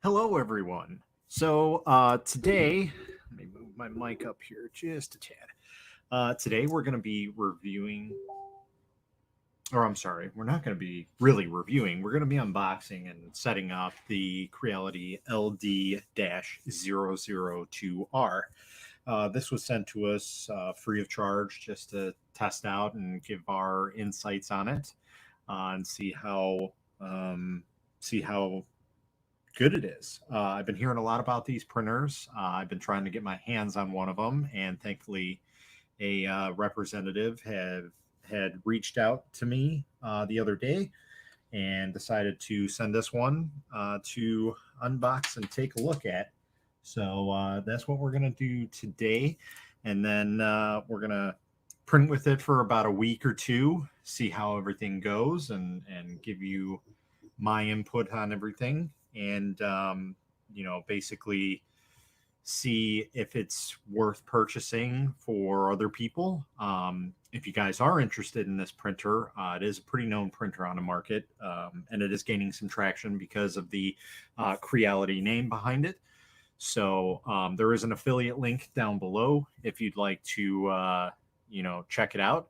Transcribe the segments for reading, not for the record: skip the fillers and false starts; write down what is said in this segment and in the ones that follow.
Hello, everyone. So today, let me move my mic up here just a tad. Today we're going to be reviewing, or I'm sorry, we're not going to be really reviewing. We're going to be unboxing and setting up the Creality LD-002R. This was sent to us free of charge just to test out and give our insights on it and see how good it is. I've been hearing a lot about these printers. I've been trying to get my hands on one of them, and thankfully, a representative had reached out to me the other day and decided to send us one to unbox and take a look at. So that's what we're gonna do today, and then we're gonna print with it for about a week or two, see how everything goes, and give you my input on everything, and basically see if it's worth purchasing for other people. If you guys are interested in this printer, it is a pretty known printer on the market, and it is gaining some traction because of the Creality name behind it. So there is an affiliate link down below if you'd like to check it out.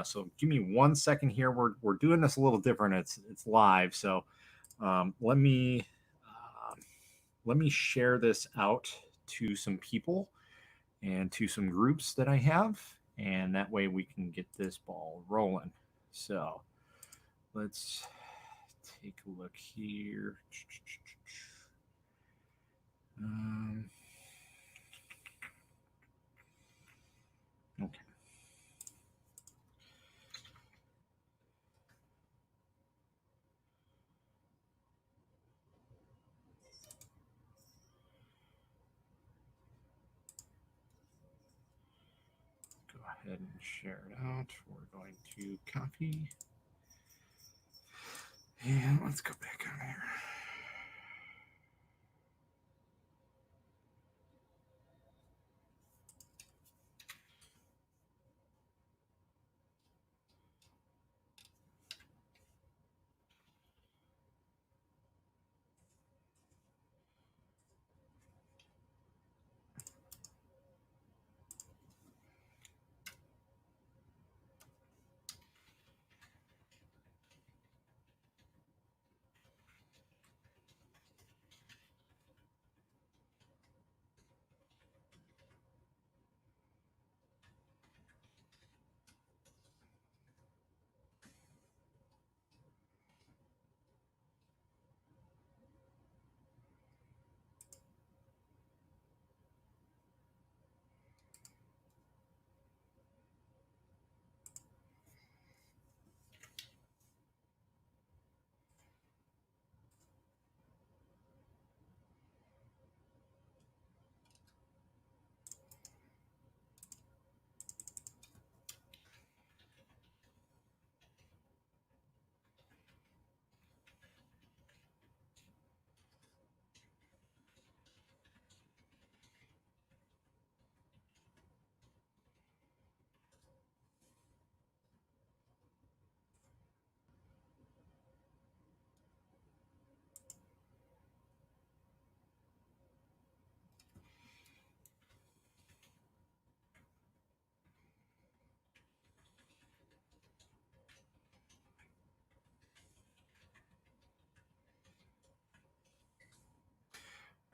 So give me 1 second here. We're doing this a little different. It's live, so let me share this out to some people and to some groups that I have, and that way we can get this ball rolling. So let's take a look here. Okay. Go ahead and share it out. We're going to copy. And let's go back on here.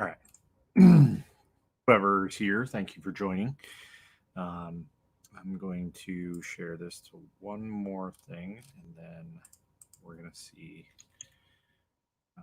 All right. Whoever's here, thank you for joining. I'm going to share this to one more thing, and then we're going to see. Uh,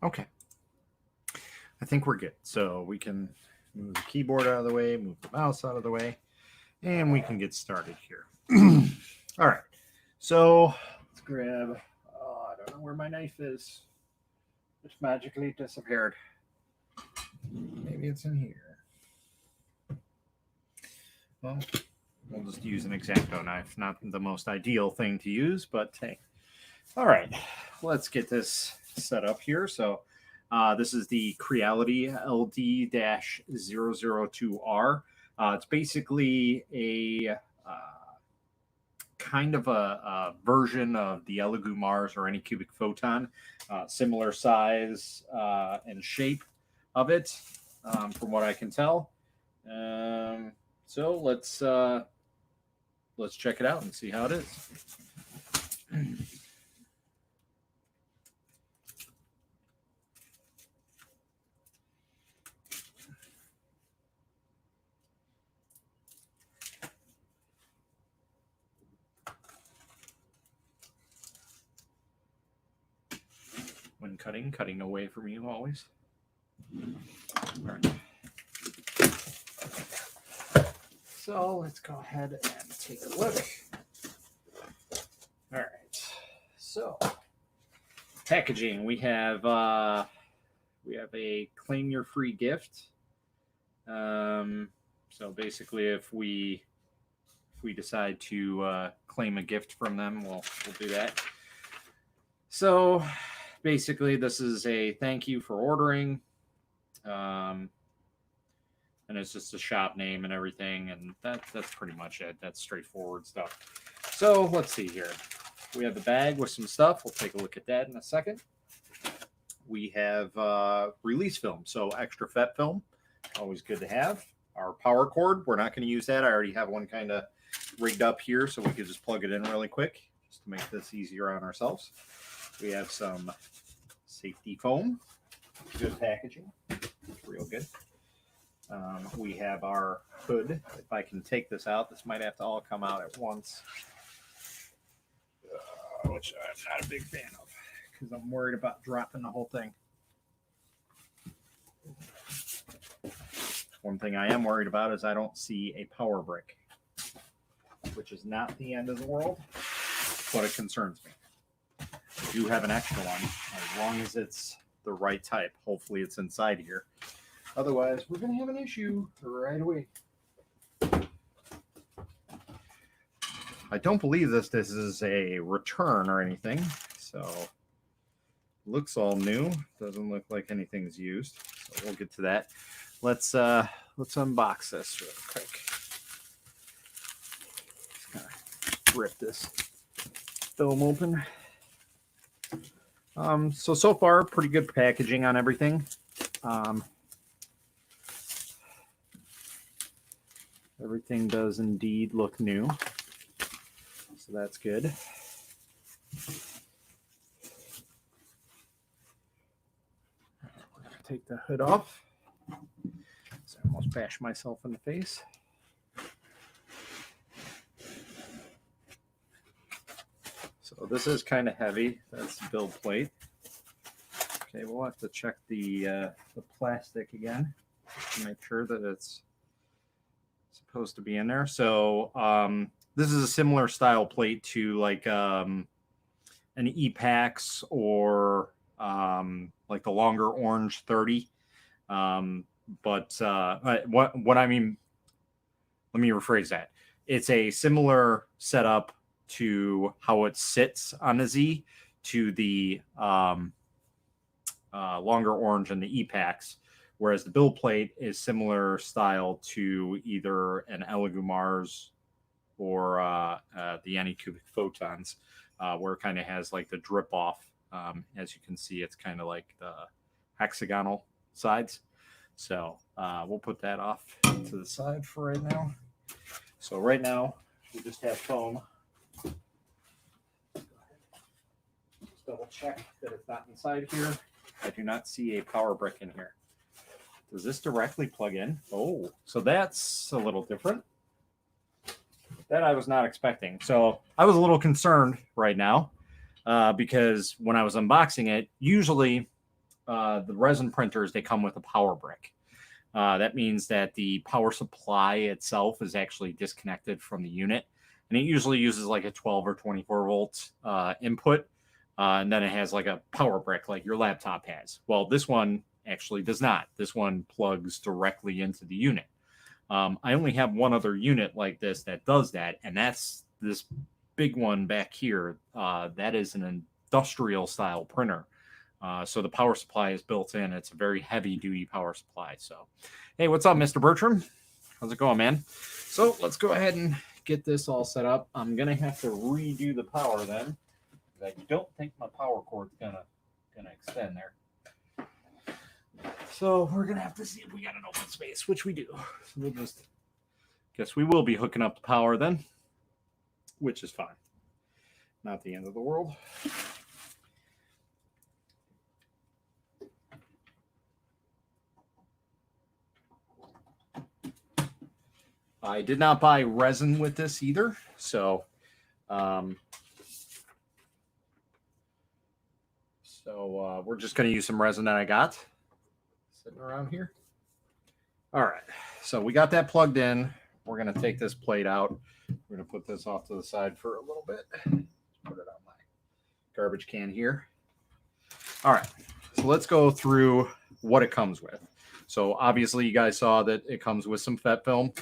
Okay. I think we're good. So we can move the keyboard out of the way, move the mouse out of the way, and we can get started here. All right. So let's grab, I don't know where my knife is. It's magically disappeared. Maybe it's in here. Well, we'll just use an X-Acto knife. Not the most ideal thing to use, but hey. All right, let's get this set up here. So this is the Creality LD-002R. It's basically a kind of a version of the Elegoo Mars or any cubic photon, similar size and shape of it, from what I can tell. So let's check it out and see how it is. When cutting away from you always. All right. So let's go ahead and take a look. All right. So packaging, we have a claim your free gift. So basically, if we decide to claim a gift from them, we'll do that. So basically, this is a thank you for ordering, and it's just a shop name and everything, and that's pretty much it. That's straightforward stuff. So let's see here. We have the bag with some stuff. We'll take a look at that in a second. We have release film, so extra FET film, always good to have. Our power cord, we're not going to use that. I already have one kind of rigged up here, so we could just plug it in really quick, just to make this easier on ourselves. We have some safety foam, good packaging, it's real good. We have our hood. If I can take this out, this might have to all come out at once, which I'm not a big fan of because I'm worried about dropping the whole thing. One thing I am worried about is I don't see a power brick, which is not the end of the world, but it concerns me. I do have an extra one, as long as it's the right type. Hopefully it's inside here. Otherwise, we're going to have an issue right away. I don't believe this is a return or anything, so looks all new. Doesn't look like anything's used, so we'll get to that. Let's unbox this real quick. Just gonna rip this film open. So far, pretty good packaging on everything. Everything does indeed look new, so that's good. We're gonna take the hood off. So I almost bashed myself in the face. So this is kind of heavy. That's the build plate. Okay, we'll have to check the plastic again to make sure that it's supposed to be in there. So this is a similar style plate to like an EPAX or like the longer orange 30. But what I mean, let me rephrase that. It's a similar setup to how it sits on the Z to the longer orange and the EPAX, whereas the build plate is similar style to either an Elegoo Mars or the Anycubic Photons, where it kind of has like the drip off. As you can see, it's kind of like the hexagonal sides. So we'll put that off to the side for right now. So right now, we just have foam. Just double check that it's not inside here. I do not see a power brick in here. Does this directly plug in? Oh, so that's a little different. That I was not expecting. So I was a little concerned right now because when I was unboxing it, usually the resin printers, they come with a power brick. That means that the power supply itself is actually disconnected from the unit, and it usually uses like a 12 or 24 volt input, and then it has like a power brick like your laptop has. Well, this one actually does not. This one plugs directly into the unit. I only have one other unit like this that does that, and that's this big one back here. That is an industrial style printer. So the power supply is built in. It's a very heavy duty power supply. So, hey, what's up, Mr. Bertram? How's it going, man? So let's go ahead and get this all set up. I'm going to have to redo the power then. I don't think my power cord's gonna extend there. So we're going to have to see if we got an open space, which we do. So we'll just, guess we will be hooking up the power then, which is fine. Not the end of the world. I did not buy resin with this either, so we're just going to use some resin that I got sitting around here. All right, so we got that plugged in. We're going to take this plate out. We're going to put this off to the side for a little bit. Put it on my garbage can here. All right, so let's go through what it comes with. So obviously you guys saw that it comes with some FET film.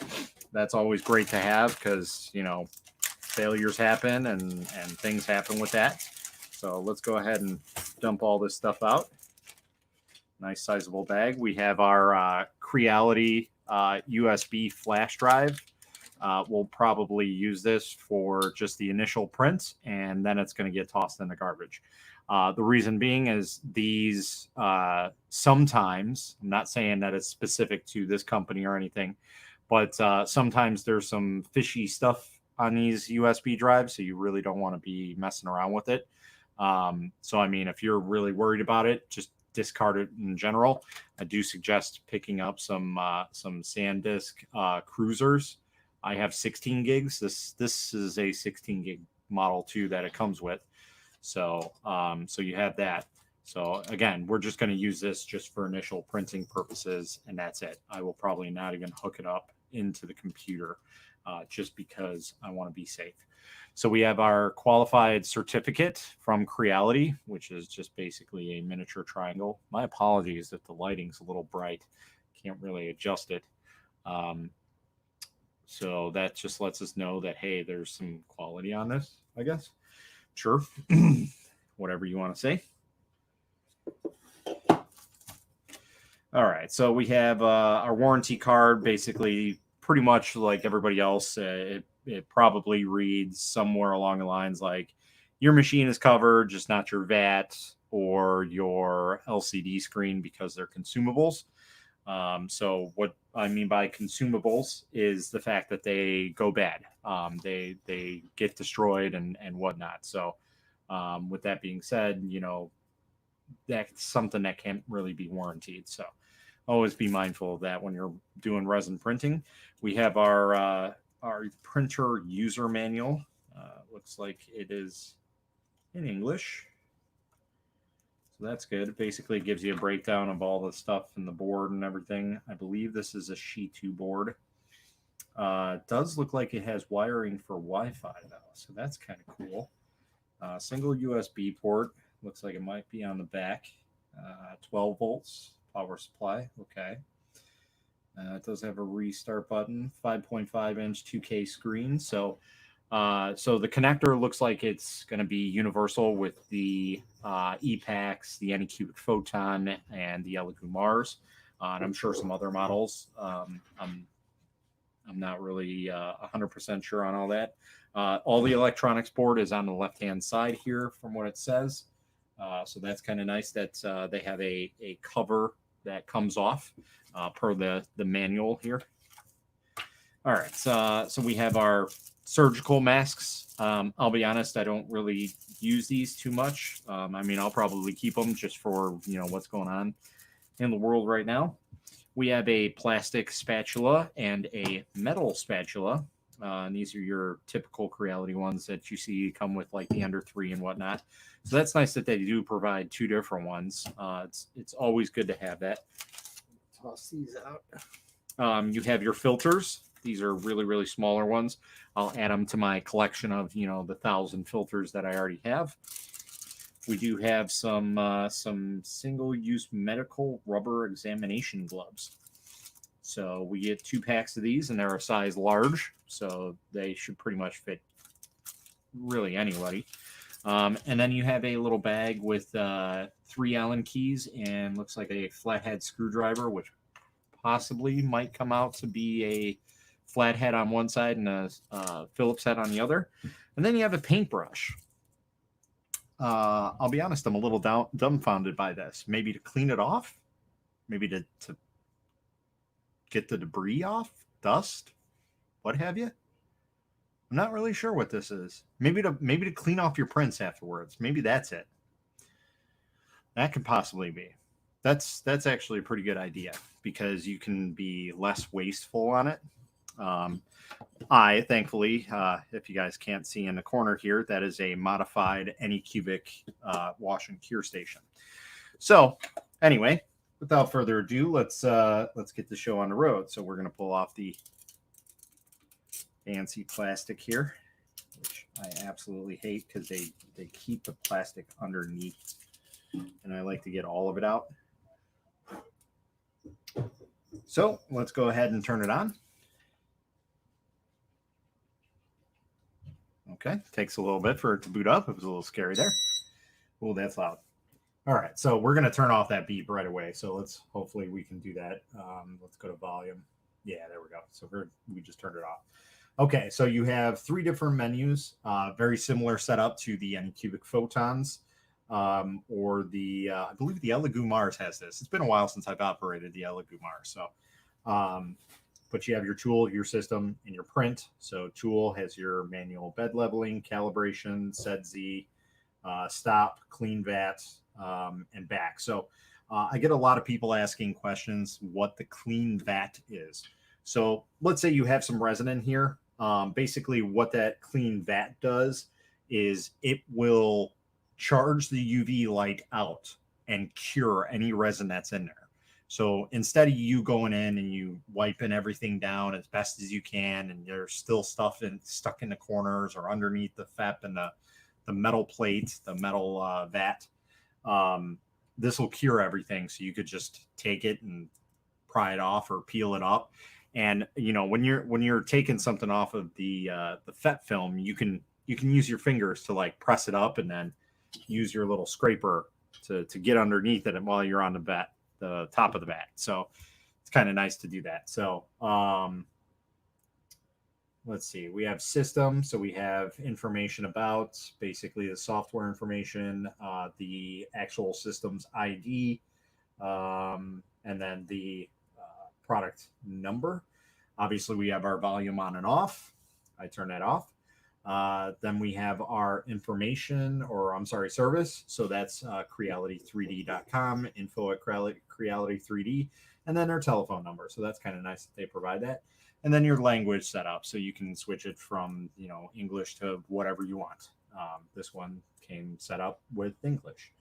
That's always great to have because, you know, failures happen and things happen with that. So let's go ahead and dump all this stuff out. Nice sizable bag. We have our Creality USB flash drive. We'll probably use this for just the initial print, and then it's going to get tossed in the garbage. The reason being is these sometimes, I'm not saying that it's specific to this company or anything, but sometimes there's some fishy stuff on these USB drives, so you really don't want to be messing around with it. So, I mean, if you're really worried about it, just discard it in general. I do suggest picking up some SanDisk cruisers. I have 16 gigs. This is a 16 gig model too that it comes with. So, so you have that. So again, we're just going to use this just for initial printing purposes, and that's it. I will probably not even hook it up into the computer just because I want to be safe. So we have our qualified certificate from Creality, which is just basically a miniature triangle. My apologies if the lighting's a little bright. Can't really adjust it. So that just lets us know that, hey, there's some quality on this, I guess. Sure. Whatever you want to say. All right. So we have our warranty card, basically pretty much like everybody else. It probably reads somewhere along the lines like your machine is covered, just not your VAT or your LCD screen because they're consumables. So what I mean by consumables is the fact that they go bad. They get destroyed and whatnot. So with that being said, you know, that's something that can't really be warranted. So always be mindful of that when you're doing resin printing. We have our printer user manual. Looks like it is in English. So that's good. Basically, it gives you a breakdown of all the stuff in the board and everything. I believe this is a Shi2 board. It does look like it has wiring for Wi-Fi, though, so that's kind of cool. Single USB port. Looks like it might be on the back. 12 volts power supply. Okay. It does have a restart button. 5.5 inch 2K screen. So the connector looks like it's going to be universal with the EPAX, the Anycubic Photon, and the Elegoo Mars. And I'm sure some other models. I'm not really 100% sure on all that. All the electronics board is on the left-hand side here from what it says. So that's kind of nice that they have a cover that comes off per the manual here. All right, so we have our surgical masks. I'll be honest, I don't really use these too much. I mean, I'll probably keep them just for, you know, what's going on in the world right now. We have a plastic spatula and a metal spatula. And these are your typical Creality ones that you see come with like the under 3 and whatnot. So that's nice that they do provide two different ones. It's always good to have that. Toss these out. You have your filters. These are really, really smaller ones. I'll add them to my collection of, the 1,000 filters that I already have. We do have some single-use medical rubber examination gloves. So we get 2 packs of these, and they're a size large, so they should pretty much fit really anybody. And then you have a little bag with 3 Allen keys and looks like a flathead screwdriver, which possibly might come out to be a flathead on one side and a Phillips head on the other. And then you have a paintbrush. I'll be honest, I'm a little dumbfounded by this. Maybe to clean it off, maybe to get the debris off, dust, what have you. I'm not really sure what this is. Maybe to clean off your prints afterwards. Maybe that's it. That could possibly be. That's actually a pretty good idea because you can be less wasteful on it. I thankfully, if you guys can't see in the corner here, that is a modified Anycubic wash and cure station. So anyway, without further ado, let's get the show on the road. So we're going to pull off the fancy plastic here, which I absolutely hate because they keep the plastic underneath, and I like to get all of it out. So let's go ahead and turn it on. Okay, takes a little bit for it to boot up. It was a little scary there. Oh, that's loud. All right, so we're going to turn off that beep right away. So hopefully we can do that. Let's go to volume. Yeah, there we go. So we just turned it off. Okay, so you have 3 different menus, very similar setup to the Anycubic Photons, or I believe the LD-002R has this. It's been a while since I've operated the LD-002R. So, but you have your tool, your system, and your print. So tool has your manual bed leveling, calibration, set Z, stop, clean vat, and back. So I get a lot of people asking questions what the clean vat is. So let's say you have some resin in here. Basically what that clean vat does is it will charge the UV light out and cure any resin that's in there. So instead of you going in and you wiping everything down as best as you can, and there's still stuff stuck in the corners or underneath the FEP and the metal plate, the metal vat, this will cure everything. So you could just take it and pry it off or peel it up. And when you're taking something off of the FEP film, you can use your fingers to like press it up and then use your little scraper to get underneath it while you're on the top of the vat. So it's kind of nice to do that. So let's see, we have system. So we have information about basically the software information, the actual system's ID, and then the product number. Obviously, we have our volume on and off. I turn that off. Then we have our information, service. So that's Creality3D.com, info@Creality3D, and then our telephone number. So that's kind of nice that they provide that. And then your language setup. So you can switch it from, English to whatever you want. This one came set up with English.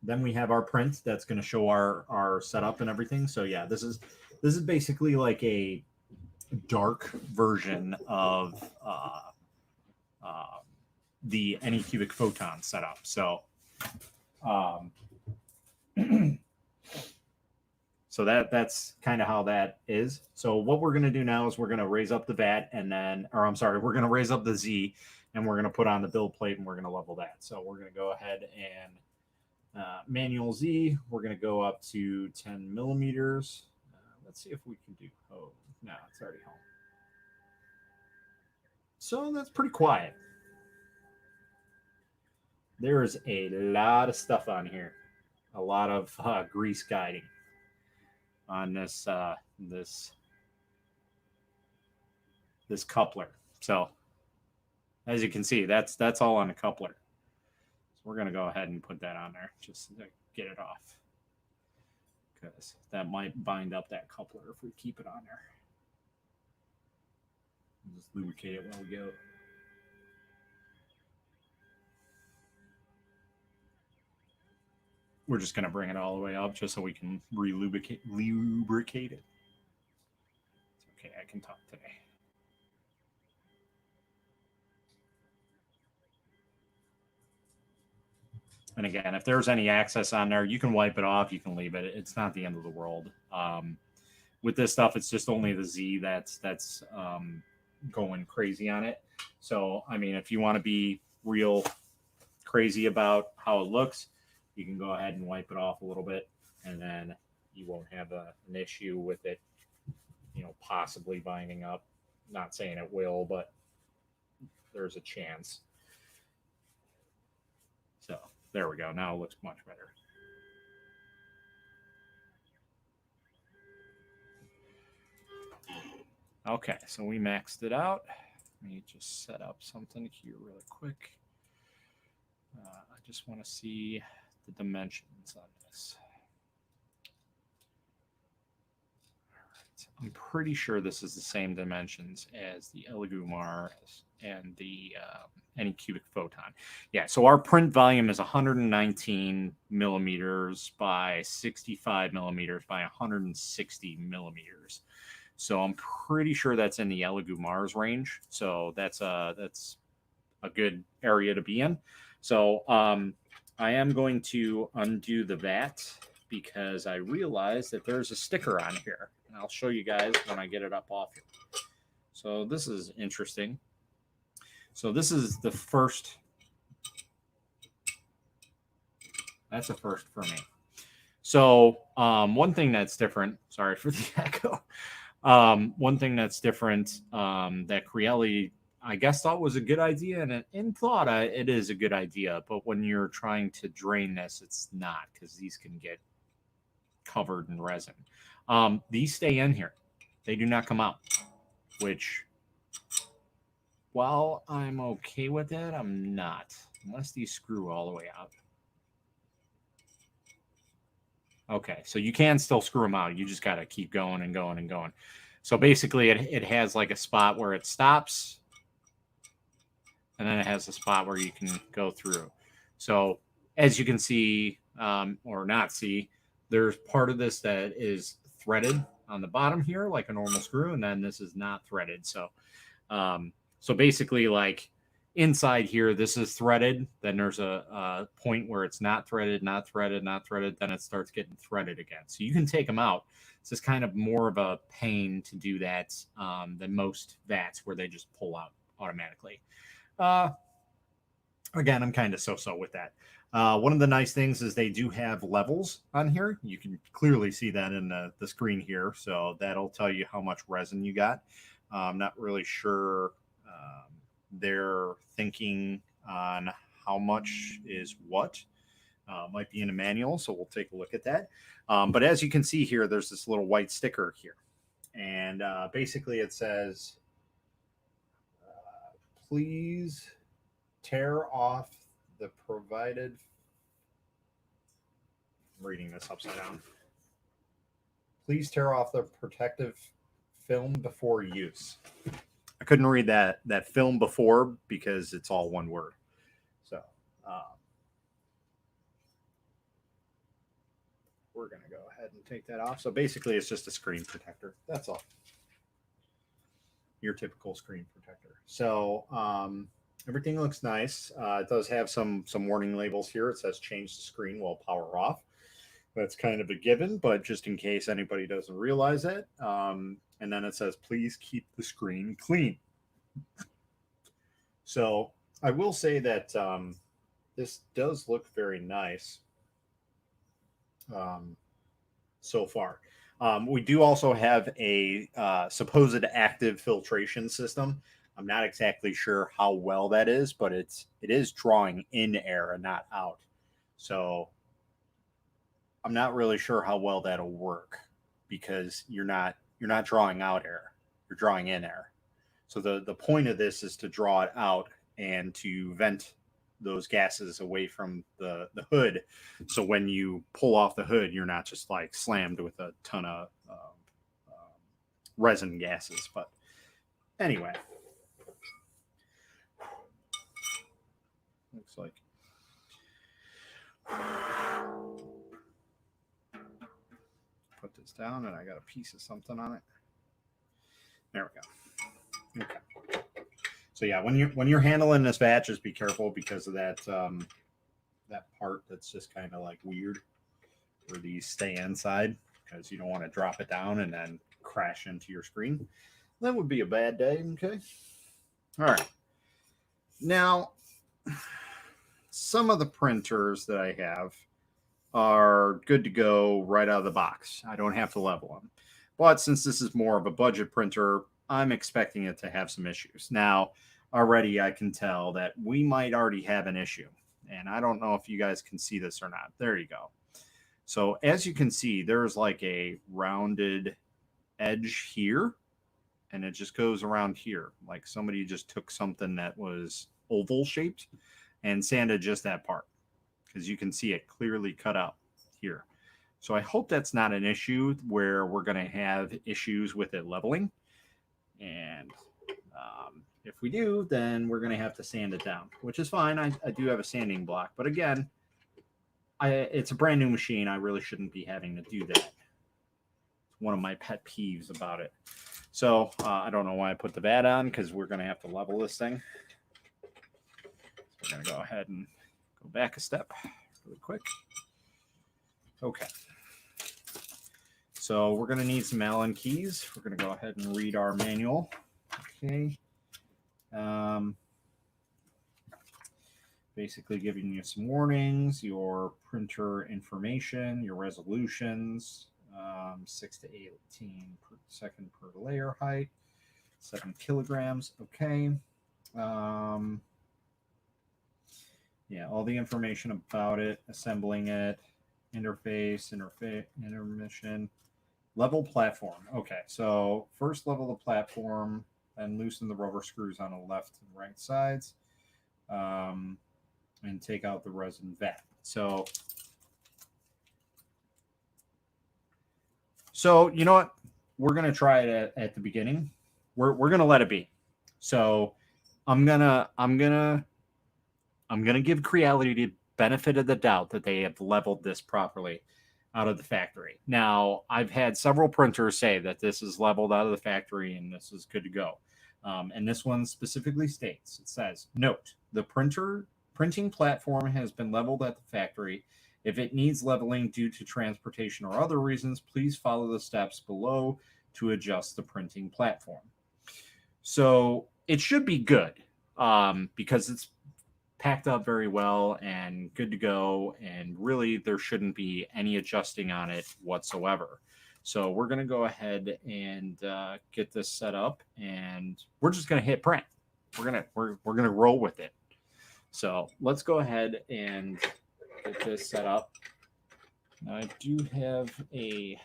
Then we have our print that's going to show our setup and everything. So yeah, this is basically like a dark version of the Anycubic Photon setup. So so that's kind of how that is. So what we're going to do now is we're going to raise up the vat we're going to raise up the Z, and we're going to put on the build plate, and we're going to level that. So we're going to go ahead and manual Z, we're going to go up to 10 millimeters. Let's see if we can do, no, it's already home. So that's pretty quiet. There's a lot of stuff on here. A lot of grease guiding on this coupler. So as you can see, that's all on the coupler. We're going to go ahead and put that on there just to get it off, because that might bind up that coupler if we keep it on there. Just lubricate it while we go. We're just going to bring it all the way up just so we can lubricate it. It's okay, I can talk today. And again, if there's any access on there, you can wipe it off. You can leave it. It's not the end of the world. With this stuff, it's just only the Z that's going crazy on it. So, I mean, if you want to be real crazy about how it looks, you can go ahead and wipe it off a little bit, and then you won't have an issue with it, possibly binding up. Not saying it will, but there's a chance. So there we go. Now it looks much better. Okay, so we maxed it out. Let me just set up something here really quick. I just want to see the dimensions on this. All right, I'm pretty sure this is the same dimensions as the LD-002R and the any cubic photon. Yeah, so our print volume is 119 millimeters by 65 millimeters by 160 millimeters. So I'm pretty sure that's in the LD-002R's range. So that's a good area to be in. So I am going to undo the vat because I realized that there's a sticker on here. And I'll show you guys when I get it up off here. So this is interesting. So this is the first. That's a first for me. So one thing that's different, sorry for the echo. One thing that's different that Creality, I guess, thought was a good idea, and in thought it is a good idea, but when you're trying to drain this, it's not, because these can get covered in resin. These stay in here. They do not come out, which, while I'm okay with it, I'm not, unless these screw all the way out. Okay, so you can still screw them out. You just got to keep going and going and going. So basically, it has like a spot where it stops, and then it has a spot where you can go through. So as you can see, or not see, there's part of this that is threaded on the bottom here, like a normal screw, and then this is not threaded. So, so basically, like inside here, this is threaded. Then there's a point where it's not threaded, not threaded, not threaded. Then it starts getting threaded again. So you can take them out. It's just kind of more of a pain to do that than most vats where they just pull out automatically. Again, I'm kind of so-so with that. One of the nice things is they do have levels on here. You can clearly see that in the screen here. So that'll tell you how much resin you got. I'm not really sure they're thinking on how much is what. Might be in a manual, so we'll take a look at that. But as you can see here, there's this little white sticker here. And basically it says, please tear off the provided. I'm reading this upside down. Please tear off the protective film before use. I couldn't read that film before because it's all one word. So we're going to go ahead and take that off. So basically it's just a screen protector. That's all. Your typical screen protector. So everything looks nice. It does have some warning labels here. It says change the screen while power off. That's kind of a given, but just in case anybody doesn't realize it. And then it says, please keep the screen clean. So I will say that this does look very nice so far. We do also have a supposed active filtration system. I'm not exactly sure how well that is, but it is drawing in air and not out. So I'm not really sure how well that'll work because you're not drawing out air, you're drawing in air. So the point of this is to draw it out and to vent those gases away from the hood. So when you pull off the hood, you're not just like slammed with a ton of resin gases. But Anyway, looks like put this down, and I got a piece of something on it. There we go. Okay. So yeah, when you're handling this vat, just be careful because of that that part that's just kind of like weird, where these stay inside, because you don't want to drop it down and then crash into your screen. That would be a bad day. Okay. All right. Now, some of the printers that I have are good to go right out of the box. I don't have to level them. But since this is more of a budget printer, I'm expecting it to have some issues. Now, already I can tell that we might already have an issue. And I don't know if you guys can see this or not. There you go. So as you can see, there's like a rounded edge here. And it just goes around here. Like somebody just took something that was oval shaped and sanded just that part, because you can see it clearly cut out here. So I hope that's not an issue where we're going to have issues with it leveling. And if we do, then we're going to have to sand it down, which is fine. I do have a sanding block. But again, it's a brand new machine. I really shouldn't be having to do that. It's one of my pet peeves about it. So I don't know why I put the vat on, because we're going to have to level this thing. So we're going to go ahead and go back a step really quick. Okay. So we're going to need some Allen keys. We're going to go ahead and read our manual. Okay. Basically giving you some warnings, your printer information, your resolutions, 6 to 18 per second per layer height, 7 kilograms. Okay. Yeah, all the information about it, assembling it, interface, intermission, level platform. Okay, so first level the platform, then loosen the rubber screws on the left and right sides, and take out the resin vat. So you know what? We're gonna try it at the beginning. We're gonna let it be. So I'm gonna give Creality the benefit of the doubt that they have leveled this properly out of the factory. Now, I've had several printers say that this is leveled out of the factory and this is good to go. And this one specifically states, it says, note, the printing platform has been leveled at the factory. If it needs leveling due to transportation or other reasons, please follow the steps below to adjust the printing platform. So it should be good, because it's packed up very well and good to go, and really there shouldn't be any adjusting on it whatsoever. So we're going to go ahead and get this set up, and we're just going to hit print. We're going to roll with it. So let's go ahead and get this set up. Now I do have a,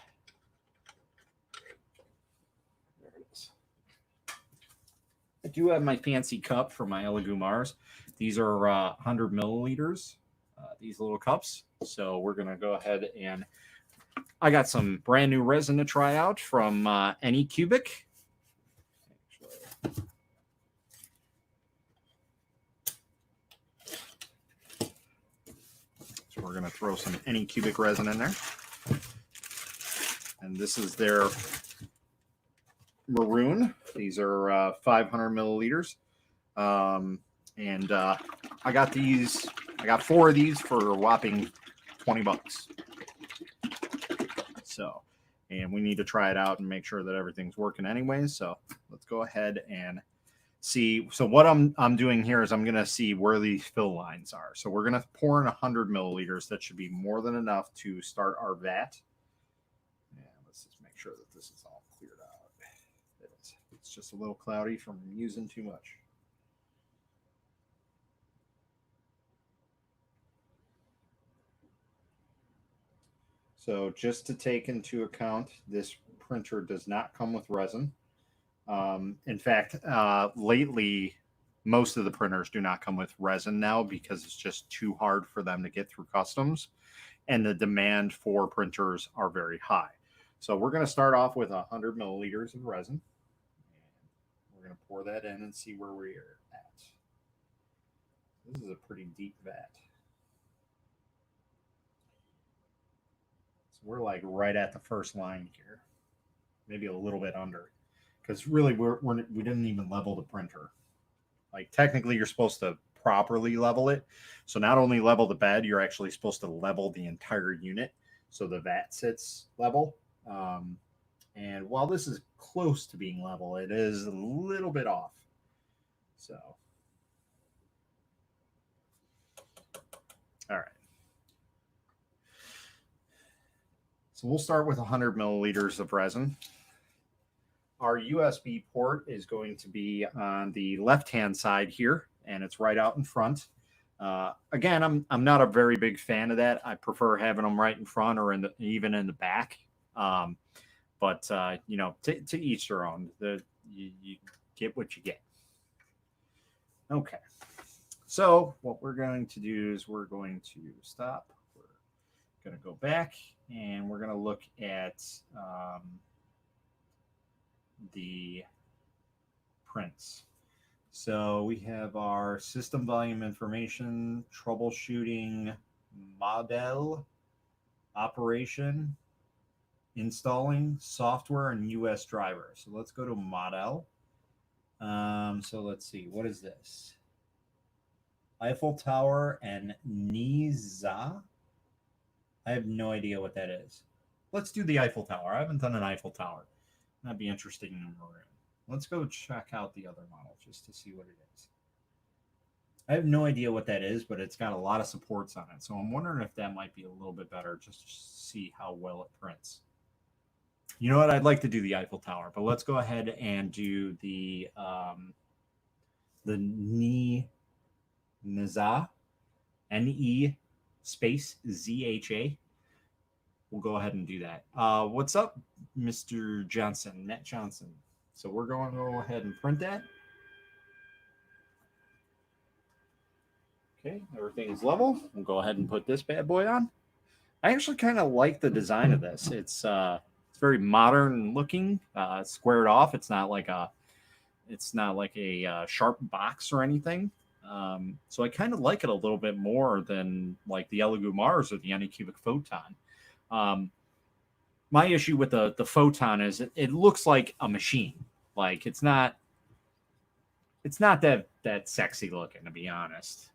there it is. I do have my fancy cup for my Elegumars. These are 100 milliliters, these little cups. So we're going to go ahead and I got some brand new resin to try out from AnyCubic. So we're going to throw some AnyCubic resin in there. And this is their maroon. These are 500 milliliters. And I got these. I got 4 of these for a whopping $20. So, and we need to try it out and make sure that everything's working anyway. So let's go ahead and see. So what I'm doing here is I'm going to see where these fill lines are. So we're going to pour in 100 milliliters. That should be more than enough to start our vat. And let's just make sure that this is all cleared out. It's just a little cloudy from using too much. So just to take into account, this printer does not come with resin. In fact, lately, most of the printers do not come with resin now because it's just too hard for them to get through customs, and the demand for printers are very high. So we're going to start off with 100 milliliters of resin. We're we're going to pour that in and see where we're at. This is a pretty deep vat. So we're like right at the first line here, maybe a little bit under, because really we didn't even level the printer. Like technically you're supposed to properly level it. So not only level the bed, you're actually supposed to level the entire unit so the vat sits level. And while this is close to being level, it is a little bit off. So, all right. So we'll start with 100 milliliters of resin. Our USB port is going to be on the left-hand side here, and it's right out in front. Again, I'm not a very big fan of that. I prefer having them right in front or even in the back. But you know, to each their own. You get what you get. Okay. So what we're going to do is we're going to stop. We're going to go back, and we're going to look at the prints. So we have our system volume information, troubleshooting, model, operation, installing, software, and US driver. So let's go to model. So let's see, what is this? Eiffel Tower and Niza. I have no idea what that is. Let's do the Eiffel Tower. I haven't done an Eiffel Tower. That'd be interesting in a maroon. Let's go check out the other model just to see what it is. I have no idea what that is, but it's got a lot of supports on it. So I'm wondering if that might be a little bit better just to see how well it prints. You know what? I'd like to do the Eiffel Tower, but let's go ahead and do the Niza, N-E space Z-H-A. We'll go ahead and do that. What's up, Mr. Johnson, Net Johnson? So we're going to go ahead and print that. Okay, everything's level. We'll go ahead and put this bad boy on. I actually kind of like the design of this. It's very modern looking. It's squared off. It's not like a sharp box or anything. So I kind of like it a little bit more than like the Elegoo Mars or the Anycubic Photon. My issue with the Photon is it looks like a machine. Like it's not that sexy looking, to be honest.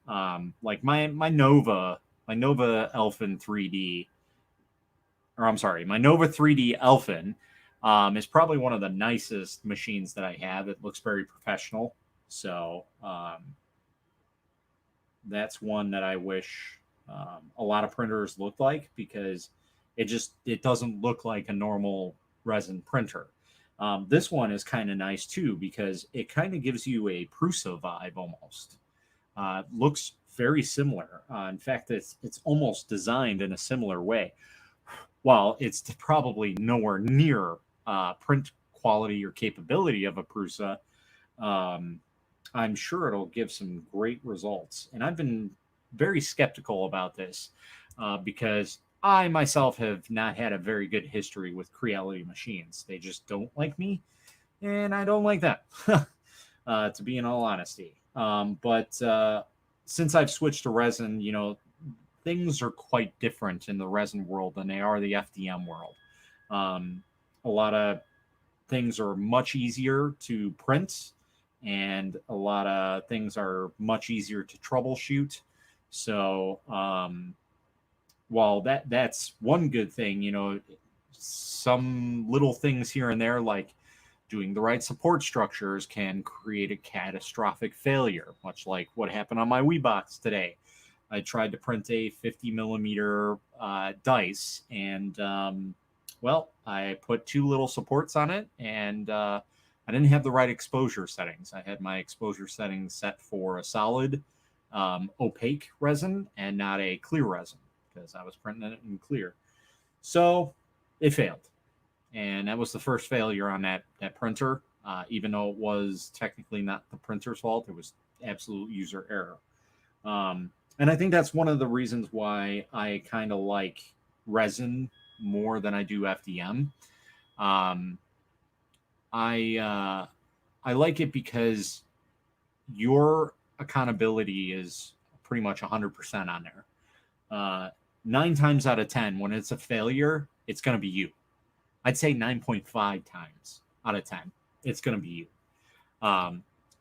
Like my Nova Elfin 3D, or I'm sorry, my Nova 3D Elfin is probably one of the nicest machines that I have. It looks very professional. So that's one that I wish a lot of printers looked like, because it doesn't look like a normal resin printer. This one is kind of nice too, because it kind of gives you a Prusa vibe almost. Looks very similar. In fact, it's almost designed in a similar way. While it's probably nowhere near print quality or capability of a Prusa, I'm sure it'll give some great results. And I've been very skeptical about this because I myself have not had a very good history with Creality machines. They just don't like me, and I don't like them, to be in all honesty. But since I've switched to resin, you know, things are quite different in the resin world than they are the FDM world. A lot of things are much easier to print, and a lot of things are much easier to troubleshoot. So while that's one good thing, you know, some little things here and there, like doing the right support structures, can create a catastrophic failure, much like what happened on my WeBox today. I tried to print a 50 millimeter dice, and well, I put too little supports on it, and I didn't have the right exposure settings. I had my exposure settings set for a solid opaque resin and not a clear resin, because I was printing it in clear. So it failed. And that was the first failure on that printer, even though it was technically not the printer's fault. It was absolute user error. And I think that's one of the reasons why I kind of like resin more than I do FDM. I like it because your accountability is pretty much 100% on there. 9 times out of 10, when it's a failure, it's going to be you. I'd say 9.5 times out of 10, it's going to be you.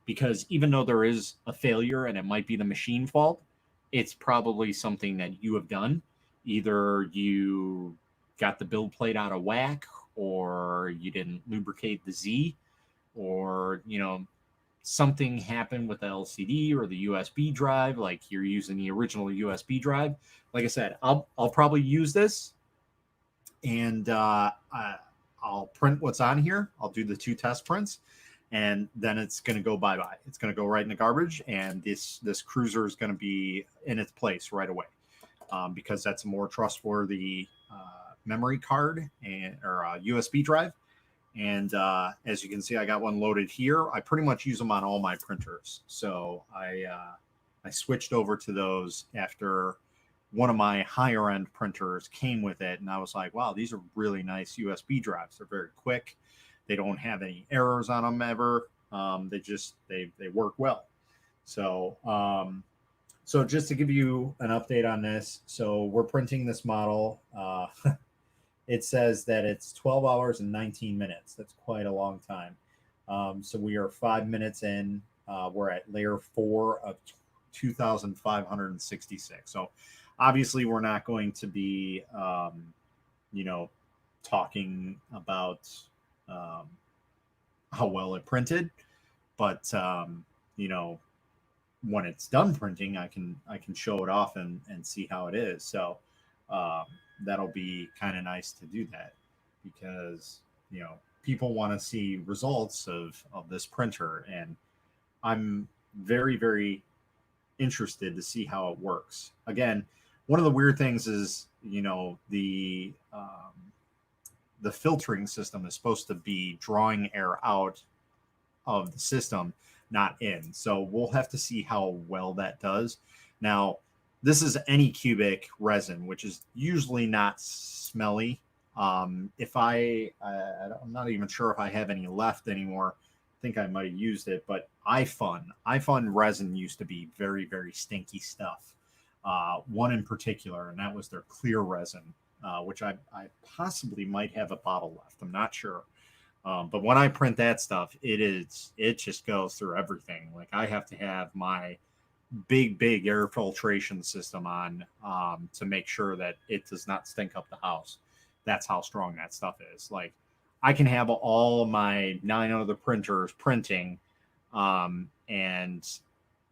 Because even though there is a failure and it might be the machine fault, it's probably something that you have done. Either you got the build plate out of whack, or you didn't lubricate the Z, or something happened with the LCD or the USB drive, like you're using the original USB drive. Like I said, I'll probably use this, and I'll print what's on here. I'll do the 2 test prints, and then it's going to go bye-bye. It's going to go right in the garbage, and this cruiser is going to be in its place right away, because that's a more trustworthy memory card or USB drive. And as you can see, I got one loaded here. I pretty much use them on all my printers. So I switched over to those after one of my higher end printers came with it. And I was like, wow, these are really nice USB drives. They're very quick. They don't have any errors on them ever. They work well. So, so just to give you an update on this, so we're printing this model. It says that it's 12 hours and 19 minutes. That's quite a long time. So we are 5 minutes in. We're at layer 4 of 2,566. So obviously we're not going to be, talking about how well it printed, but when it's done printing, I can show it off and see how it is. So that'll be kind of nice to do that, because people want to see results of this printer, and I'm very, very interested to see how it works. Again, one of the weird things is the filtering system is supposed to be drawing air out of the system, not in. So we'll have to see how well that does. Now, this is Anycubic resin, which is usually not smelly. If I'm not even sure if I have any left anymore. I think I might have used it, but iFun resin used to be very, very stinky stuff. One in particular, and that was their clear resin, which I possibly might have a bottle left. I'm not sure. But when I print that stuff, it just goes through everything. Like, I have to have my big air filtration system on to make sure that it does not stink up the house. That's how strong that stuff is. Like, I can have all my 9 other printers printing, and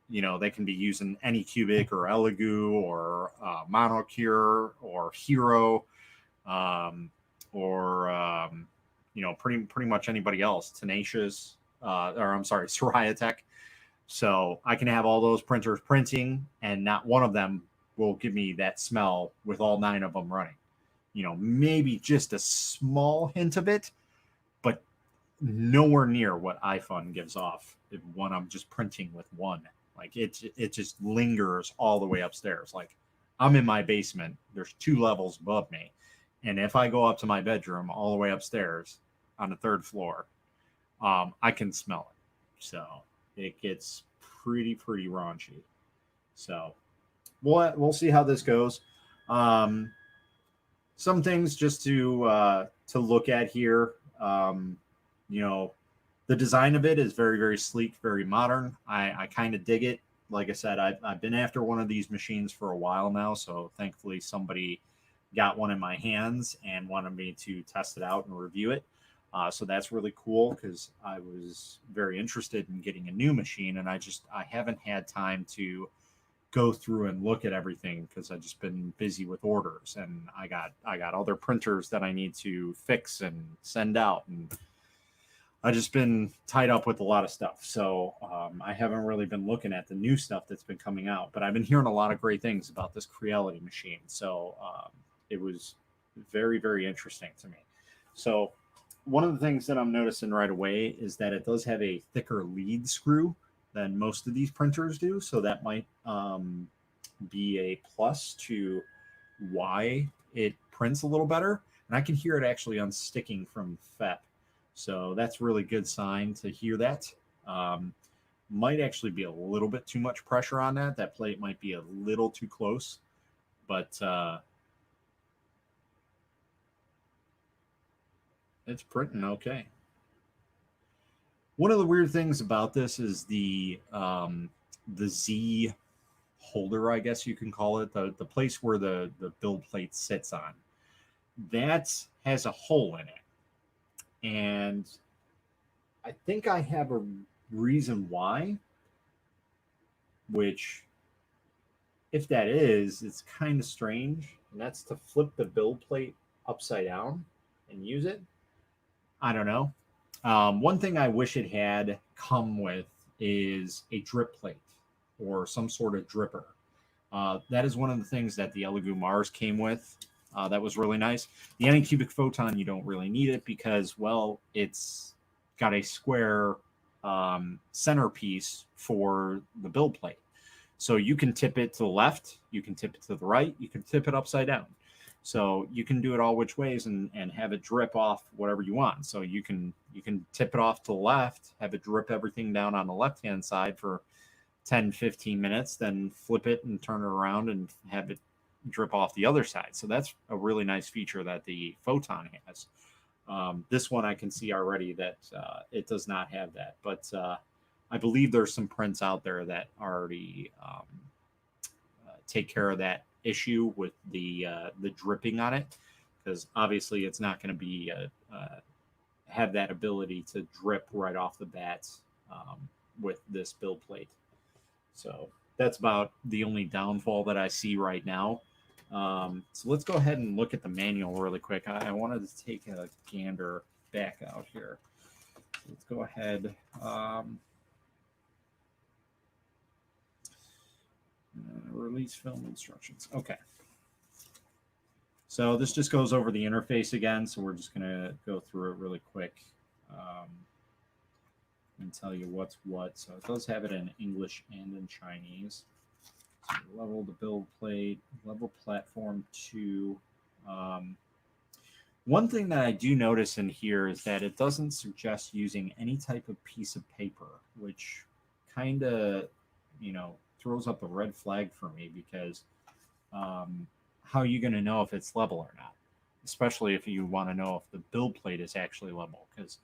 they can be using Anycubic or Elegoo or Monocure or Hero, or pretty much anybody else, Tenacious, or I'm sorry, Soriatech. So I can have all those printers printing, and not one of them will give me that smell with all 9 of them running. Maybe just a small hint of it, but nowhere near what iFun gives off when I'm just printing with one. Like, it just lingers all the way upstairs. Like, I'm in my basement. There's 2 levels above me. And if I go up to my bedroom all the way upstairs on the 3rd floor, I can smell it. So it gets pretty raunchy. So we'll see how this goes. Some things just to look at here. The design of it is very, very sleek, very modern. I kind of dig it. Like I said, I've been after one of these machines for a while now, so thankfully somebody got one in my hands and wanted me to test it out and review it. So that's really cool, because I was very interested in getting a new machine, and I haven't had time to go through and look at everything, because I've just been busy with orders, and I got other printers that I need to fix and send out, and I've just been tied up with a lot of stuff. So I haven't really been looking at the new stuff that's been coming out, but I've been hearing a lot of great things about this Creality machine. So it was very, very interesting to me. So one of the things that I'm noticing right away is that it does have a thicker lead screw than most of these printers do. So that might be a plus to why it prints a little better. And I can hear it actually unsticking from FEP. So that's really good sign to hear that. Um, might actually be a little bit too much pressure on that. That plate might be a little too close, but it's printing okay. One of the weird things about this is the Z holder, I guess you can call it, the place where the build plate sits on. That has a hole in it, and I think I have a reason why. Which, if that is, it's kind of strange, and that's to flip the build plate upside down and use it. I don't know. One thing I wish it had come with is a drip plate or some sort of dripper. That is one of the things that the Elegoo Mars came with. That was really nice. The Anycubic Photon, you don't really need it because, well, it's got a square centerpiece for the build plate. So you can tip it to the left, you can tip it to the right, you can tip it upside down. So you can do it all which ways and have it drip off whatever you want. So you can tip it off to the left, have it drip everything down on the left-hand side for 10, 15 minutes, then flip it and turn it around and have it drip off the other side. So that's a really nice feature that the Photon has. This one I can see already that it does not have that, but I believe there's some prints out there that already take care of that issue with the dripping on it, because obviously it's not going to be have that ability to drip right off the bat with this build plate. So that's about the only downfall that I see right now. So let's go ahead and look at the manual really quick. I wanted to take a gander back out here. So let's go ahead. Release film instructions. Okay. So this just goes over the interface again. So we're just going to go through it really quick and tell you what's what. So it does have it in English and in Chinese. So level the build plate, level platform 2. One thing that I do notice in here is that it doesn't suggest using any type of piece of paper, which kind of, throws up a red flag for me, because how are you going to know if it's level or not? Especially if you want to know if the build plate is actually level. Because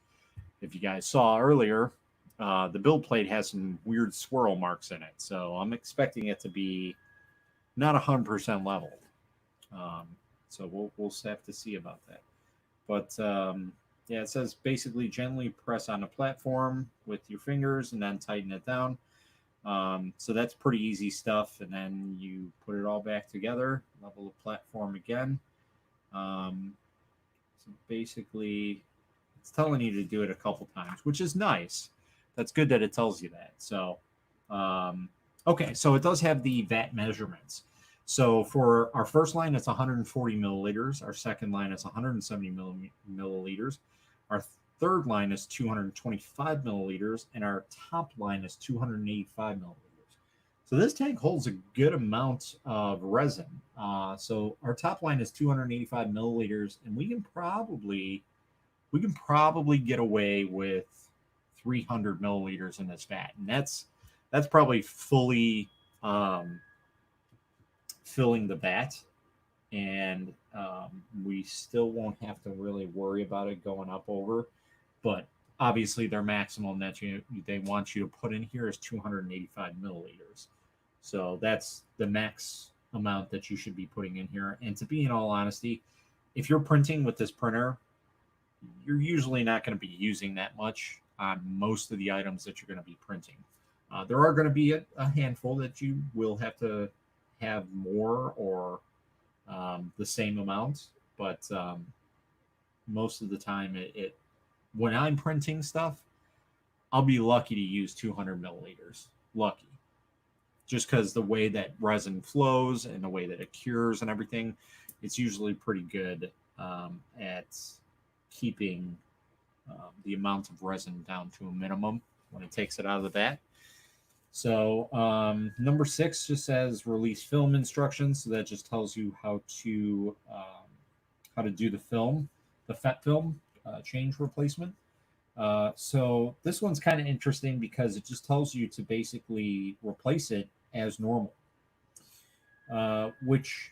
if you guys saw earlier, the build plate has some weird swirl marks in it. So I'm expecting it to be not 100% level. So we'll have to see about that. But yeah, it says basically gently press on the platform with your fingers and then tighten it down. So that's pretty easy stuff. And then you put it all back together, level the platform again. So basically, it's telling you to do it a couple times, which is nice. That's good that it tells you that. So, okay, so it does have the vat measurements. So for our first line, it's 140 milliliters. Our second line is 170 milliliters. Our third line is 225 milliliters, and our top line is 285 milliliters. So this tank holds a good amount of resin. So our top line is 285 milliliters, and we can probably get away with 300 milliliters in this vat, and that's probably fully filling the vat, and we still won't have to really worry about it going up over. But obviously, their maximum that they want you to put in here is 285 milliliters. So that's the max amount that you should be putting in here. And to be in all honesty, if you're printing with this printer, you're usually not going to be using that much on most of the items that you're going to be printing. There are going to be a handful that you will have to have more or the same amount, but most of the time when I'm printing stuff, I'll be lucky to use 200 milliliters. Lucky. Just because the way that resin flows and the way that it cures and everything, it's usually pretty good at keeping the amount of resin down to a minimum when it takes it out of the vat. So number 6 just says release film instructions. So that just tells you how to do the film, the FET film change replacement. So this one's kind of interesting because it just tells you to basically replace it as normal, which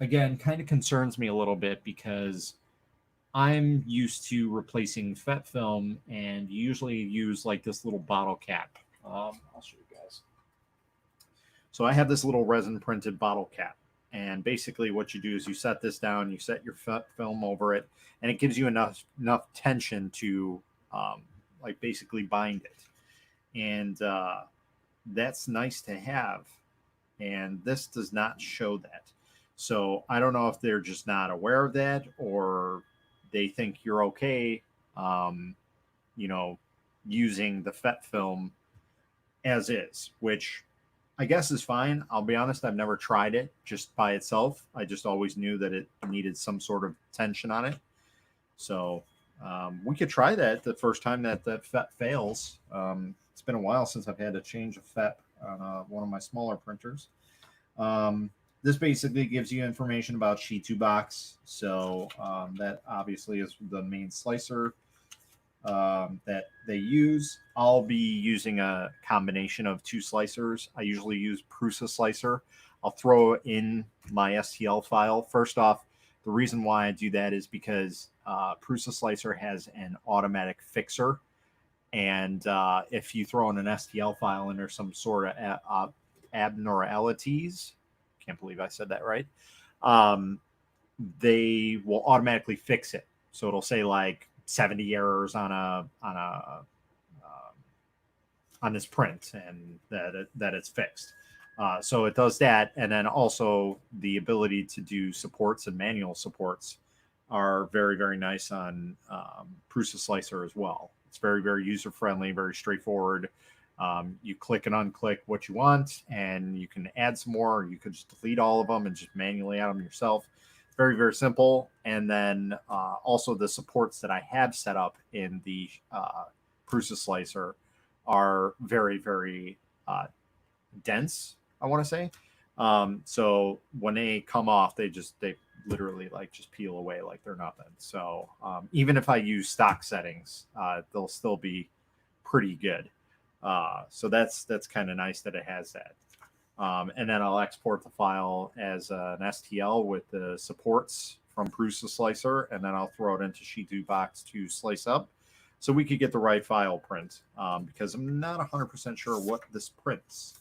again kind of concerns me a little bit because I'm used to replacing FET film and usually use like this little bottle cap. I'll show you guys. So I have this little resin printed bottle cap. And basically, what you do is you set this down, you set your film over it, and it gives you enough tension to like basically bind it. And that's nice to have. And this does not show that. So I don't know if they're just not aware of that or they think you're okay, um, you know, using the FET film as is, which I guess is fine. I'll be honest, I've never tried it just by itself. I just always knew that it needed some sort of tension on it. So we could try that the first time that FET fails. It's been a while since I've had to change a FET on one of my smaller printers. This basically gives you information about sheet 2 box. So that obviously is the main slicer that they use. I'll be using a combination of two slicers. I usually use Prusa slicer. I'll throw in my STL file. First off, the reason why I do that is because Prusa slicer has an automatic fixer. And if you throw in an STL file and there's some sort of abnormalities, can't believe I said that right, um, they will automatically fix it. So it'll say like 70 errors on this print and that it's fixed. So it does that, and then also the ability to do supports and manual supports are very very nice on Prusa Slicer as well. It's very very user friendly, very straightforward. You click and unclick what you want, and you can add some more. Or you could just delete all of them and just manually add them yourself. Very very simple. And then also the supports that I have set up in the Prusa Slicer are very very dense, I want to say. So when they come off, they literally like just peel away like they're nothing. So even if I use stock settings, they'll still be pretty good. So that's kind of nice that it has that. And then I'll export the file as an STL with the supports from Prusa Slicer, and then I'll throw it into Sheet 2 Box to slice up, so we could get the right file print. Because I'm not 100% sure what this prints.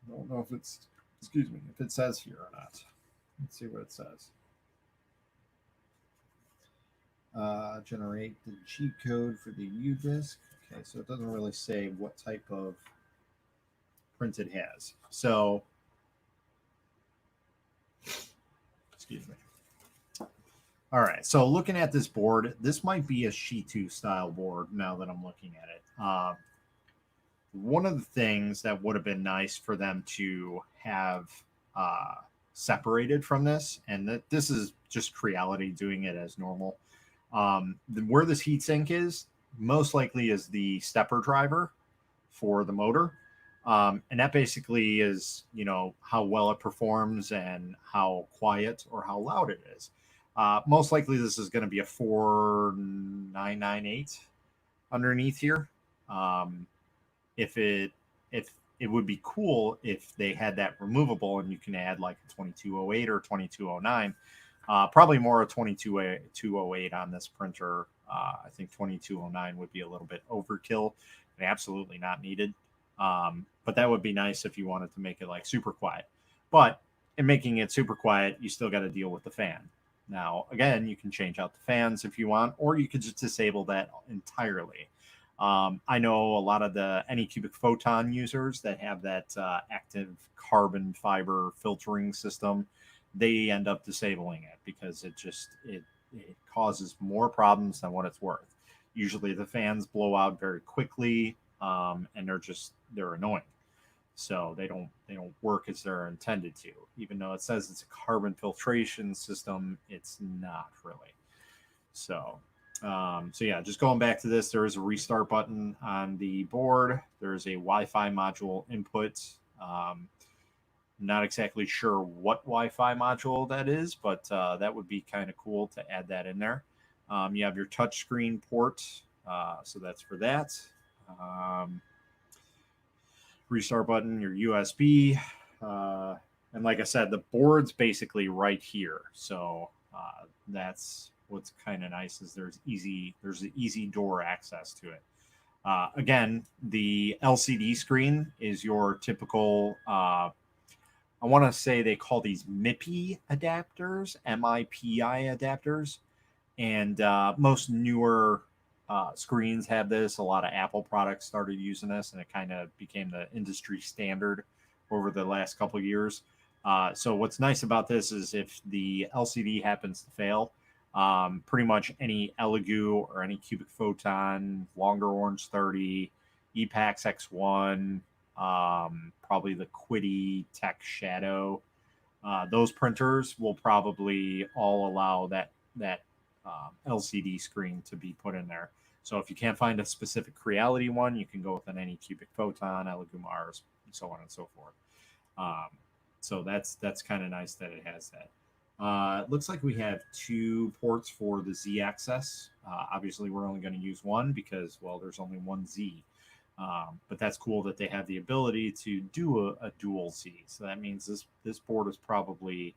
I don't know if it's, excuse me, if it says here or not. Let's see what it says. Generate the G code for the U disk. Okay, so it doesn't really say what type of print it has. So, excuse me. All right, so looking at this board, this might be a Sheet 2 style board now that I'm looking at it. One of the things that would have been nice for them to have separated from this, and that this is just Creality doing it as normal. Where this heatsink is, most likely is the stepper driver for the motor. And that basically is, how well it performs and how quiet or how loud it is. Most likely this is going to be a 4998 underneath here. If it would be cool if they had that removable and you can add like a 2208 or 2209. Probably more a 2208 on this printer. I think 2209 would be a little bit overkill and absolutely not needed. But that would be nice if you wanted to make it like super quiet. But in making it super quiet, you still got to deal with the fan. Now, again, you can change out the fans if you want, or you could just disable that entirely. I know a lot of the Anycubic Photon users that have that active carbon fiber filtering system, they end up disabling it because it causes more problems than what it's worth. Usually the fans blow out very quickly, and they're annoying. So they don't work as they're intended to. Even though it says it's a carbon filtration system, it's not really. So yeah, just going back to this, there is a restart button on the board. There's a Wi-Fi module input. Not exactly sure what Wi-Fi module that is, but that would be kind of cool to add that in there. You have your touchscreen port So that's for that. Restart button, your USB. And like I said, the board's basically right here. So that's what's kind of nice is there's easy door access to it. Again, the LCD screen is your typical, I want to say they call these MIPI adapters, MIPI adapters. And most newer screens have this. A lot of Apple products started using this, and it kind of became the industry standard over the last couple of years. So what's nice about this is if the LCD happens to fail, pretty much any Elegoo or any cubic photon, longer orange 30, EPAX X1, probably the Quiddy Tech Shadow, those printers will probably all allow that LCD screen to be put in there. So if you can't find a specific Creality one, you can go with any cubic photon, Elegoo Mars, and so on and so forth. So that's kind of nice that it has that. It looks like we have 2 ports for the Z-axis. Obviously, we're only going to use one because, well, there's only one Z. But that's cool that they have the ability to do a dual Z. So that means this board is probably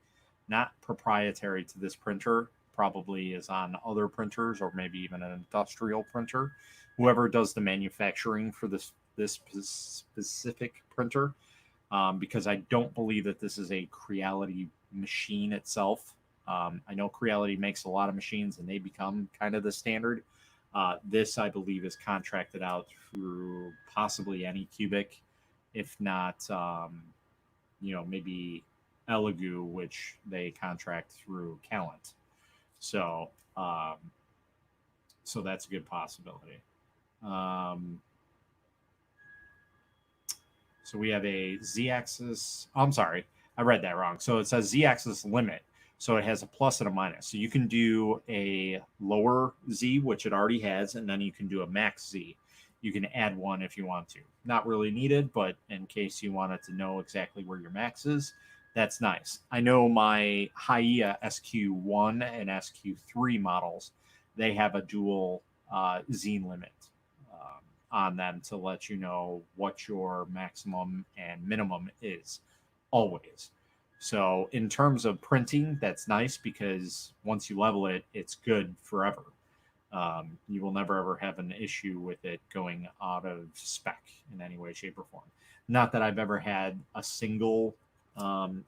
not proprietary to this printer, probably is on other printers or maybe even an industrial printer. Whoever does the manufacturing for this specific printer, because I don't believe that this is a Creality machine itself. I know Creality makes a lot of machines and they become kind of the standard. This, I believe, is contracted out through possibly Anycubic, if not, maybe Elegoo, which they contract through Calent. So that's a good possibility. So we have a Z-axis. I'm sorry, I read that wrong. So it says Z-axis limit. So it has a plus and a minus. So you can do a lower Z, which it already has, and then you can do a max Z. You can add one if you want to. Not really needed, but in case you wanted to know exactly where your max is, that's nice. I know my Hiea SQ1 and SQ3 models, they have a dual Z limit on them to let you know what your maximum and minimum is always. So in terms of printing, that's nice because once you level it, it's good forever. You will never ever have an issue with it going out of spec in any way, shape, or form. Not that I've ever had a single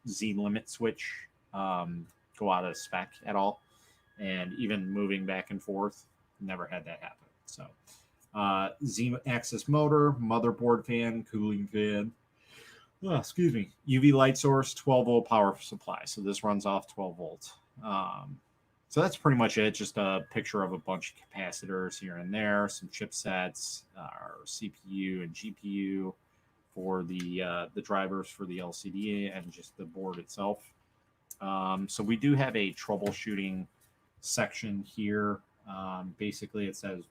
Z limit switch go out of spec at all. And even moving back and forth, never had that happen. So Z-axis motor, motherboard fan, cooling fan. Oh, excuse me. UV light source, 12 volt power supply. So this runs off 12 volts. So that's pretty much it. Just a picture of a bunch of capacitors here and there, some chipsets, our CPU and GPU for the drivers for the LCD and just the board itself. So we do have a troubleshooting section here. Basically, it says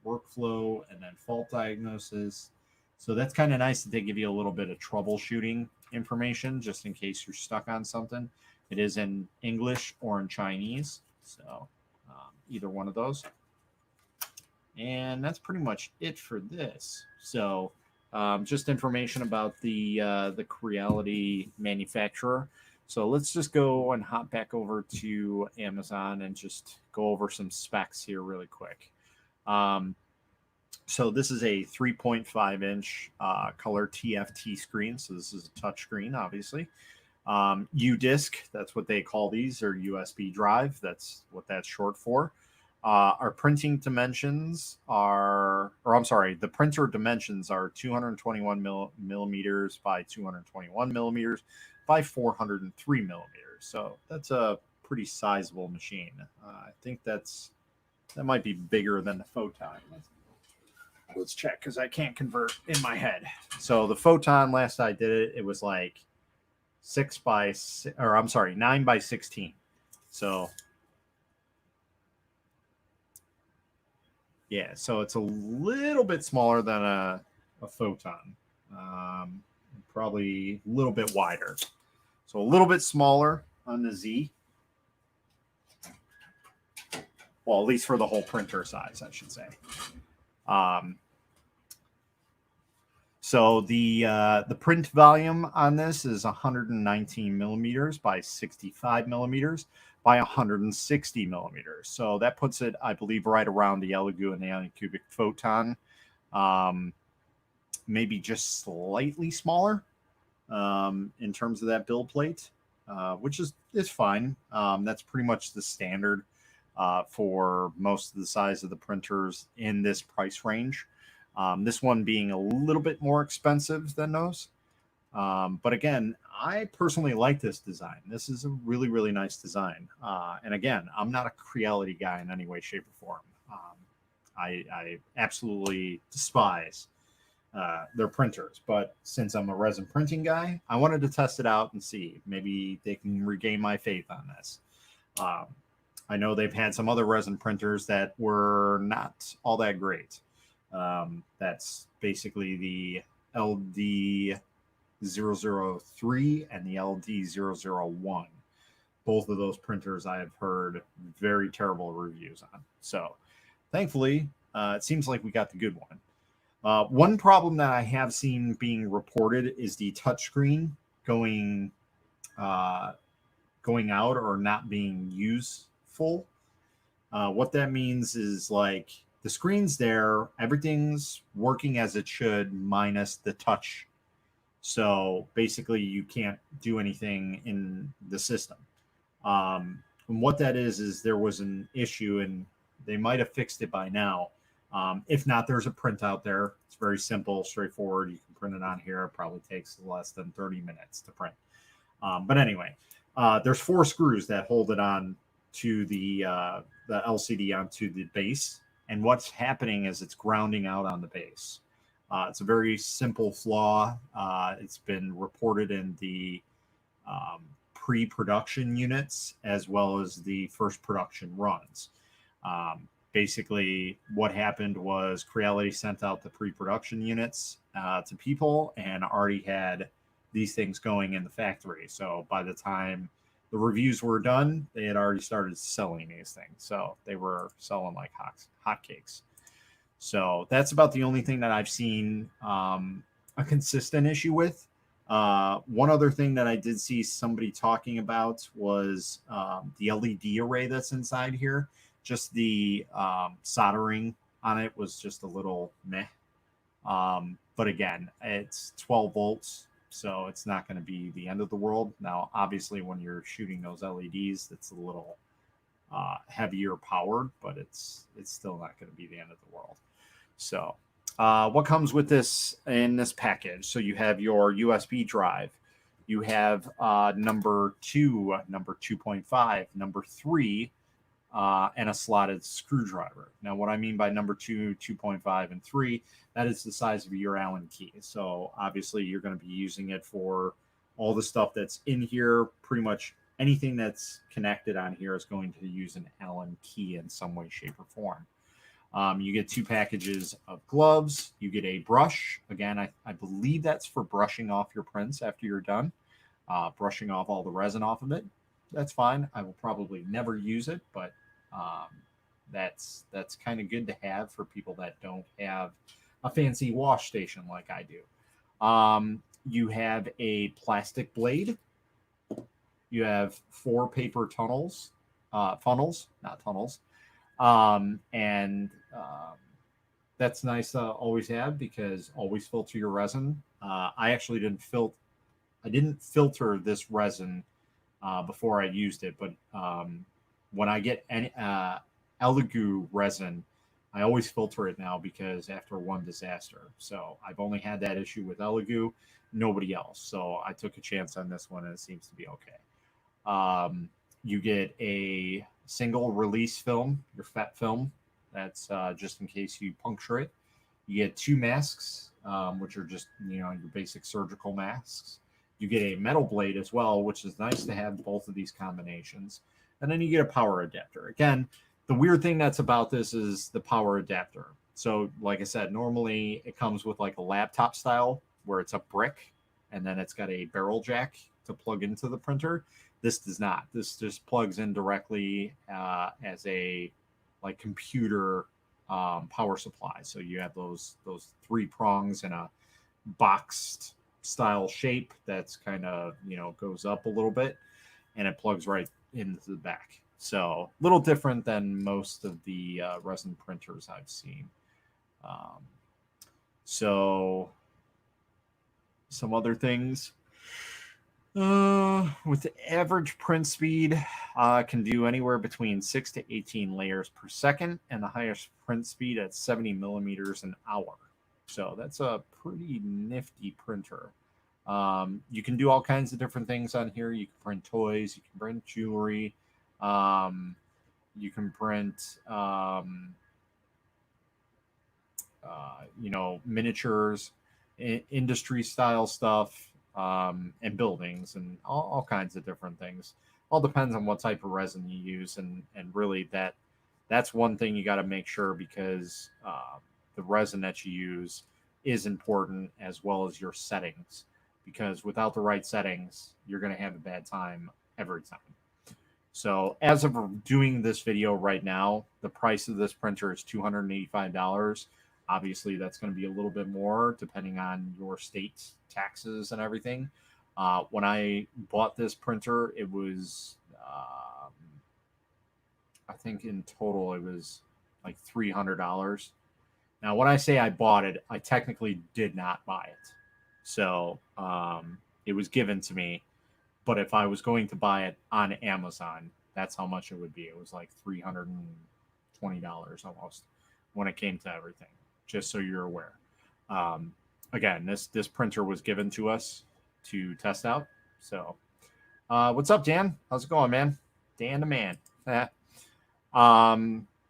workflow and then fault diagnosis. So that's kind of nice that they give you a little bit of troubleshooting information just in case you're stuck on something. It is in English or in Chinese, so either one of those. And that's pretty much it for this. So just information about the Creality manufacturer. So let's just go and hop back over to Amazon and just go over some specs here really quick. So this is a 3.5 inch color TFT screen. So this is a touch screen, obviously. U-Disc, that's what they call these, or USB drive. That's what that's short for. Our printing dimensions are, the printer dimensions are 221 millimeters by 221 millimeters by 403 millimeters. So that's a pretty sizable machine. I think that might be bigger than the Photon. Let's check because I can't convert in my head. So the Photon, last I did it, it was like 9 by 16. So yeah, so it's a little bit smaller than a Photon. Probably a little bit wider. So a little bit smaller on the Z. Well, at least for the whole printer size, I should say. So the print volume on this is 119 millimeters by 65 millimeters by 160 millimeters. So that puts it, I believe, right around the Elegoo and the alien cubic photon. Maybe just slightly smaller in terms of that build plate, which is fine. That's pretty much the standard for most of the size of the printers in this price range. This one being a little bit more expensive than those. But again, I personally like this design. This is a really, really nice design. And again, I'm not a Creality guy in any way, shape, or form. I absolutely despise their printers. But since I'm a resin printing guy, I wanted to test it out and see. Maybe they can regain my faith on this. I know they've had some other resin printers that were not all that great. That's basically the LD-003 and the LD-001. Both of those printers I have heard very terrible reviews on. So thankfully, it seems like we got the good one. One problem that I have seen being reported is the touchscreen going out or not being useful. What that means is like the screen's there, everything's working as it should, minus the touch. So basically, you can't do anything in the system. And what that is there was an issue, and they might have fixed it by now. If not, there's a printout there. It's very simple, straightforward. You can print it on here. It probably takes less than 30 minutes to print. But anyway, there's 4 screws that hold it on to the LCD onto the base. And what's happening is it's grounding out on the base. It's a very simple flaw. It's been reported in the pre-production units as well as the first production runs. Basically, what happened was Creality sent out the pre-production units to people and already had these things going in the factory. So by the time the reviews were done, they had already started selling these things. So they were selling like hotcakes. So that's about the only thing that I've seen a consistent issue with. One other thing that I did see somebody talking about was the LED array that's inside here. Just the soldering on it was just a little meh. But again, it's 12 volts, so it's not going to be the end of the world. Now, obviously, when you're shooting those LEDs, it's a little heavier powered, but it's still not going to be the end of the world. So what comes with this in this package? So you have your USB drive. You have number 2, number 2.5, number 3, and a slotted screwdriver. Now, what I mean by number 2, 2.5, and 3, that is the size of your Allen key. So obviously you're going to be using it for all the stuff that's in here. Pretty much anything that's connected on here is going to use an Allen key in some way, shape, or form. You get 2 packages of gloves. You get a brush. Again, I believe that's for brushing off your prints after you're done. Brushing off all the resin off of it. That's fine. I will probably never use it, but that's kind of good to have for people that don't have a fancy wash station like I do. You have a plastic blade. You have 4 paper funnels, not tunnels. And that's nice to always have because always filter your resin. I actually didn't filter this resin before I used it, but when I get any Elegoo resin, I always filter it now because after one disaster. So I've only had that issue with Elegoo, nobody else. So I took a chance on this one and it seems to be okay. You get a single release film, your FET film. That's just in case you puncture it. You get 2 masks, which are just, your basic surgical masks. You get a metal blade as well, which is nice to have both of these combinations. And then you get a power adapter. Again, the weird thing that's about this is the power adapter. So like I said, normally it comes with like a laptop style where it's a brick and then it's got a barrel jack to plug into the printer. This does not. This just plugs in directly as a like computer power supply. So you have those three prongs in a boxed style shape that's kind of, you know, goes up a little bit, and it plugs right into the back. So a little different than most of the resin printers I've seen. Um, so some other things. With the average print speed, can do anywhere between 6 to 18 layers per second, and the highest print speed at 70 millimeters an hour. So that's a pretty nifty printer. You can do all kinds of different things on here. You can print toys, you can print jewelry, you can print, you know, miniatures, industry style stuff, and buildings, and all kinds of different things. All depends on what type of resin you use, and really that's one thing you got to make sure, because the resin that you use is important, as well as your settings, because without the right settings, you're going to have a bad time every time. So as of doing this video right now, the price of this printer is $285. Obviously, that's going to be a little bit more depending on your state taxes and everything. When I bought this printer, it was, I think in total, it was like $300. Now, when I say I bought it, I technically did not buy it. So it was given to me. But if I was going to buy it on Amazon, that's how much it would be. It was like $320 almost when it came to everything, just so you're aware. Again, this printer was given to us to test out. So what's up, Dan? How's it going, man? Dan the man.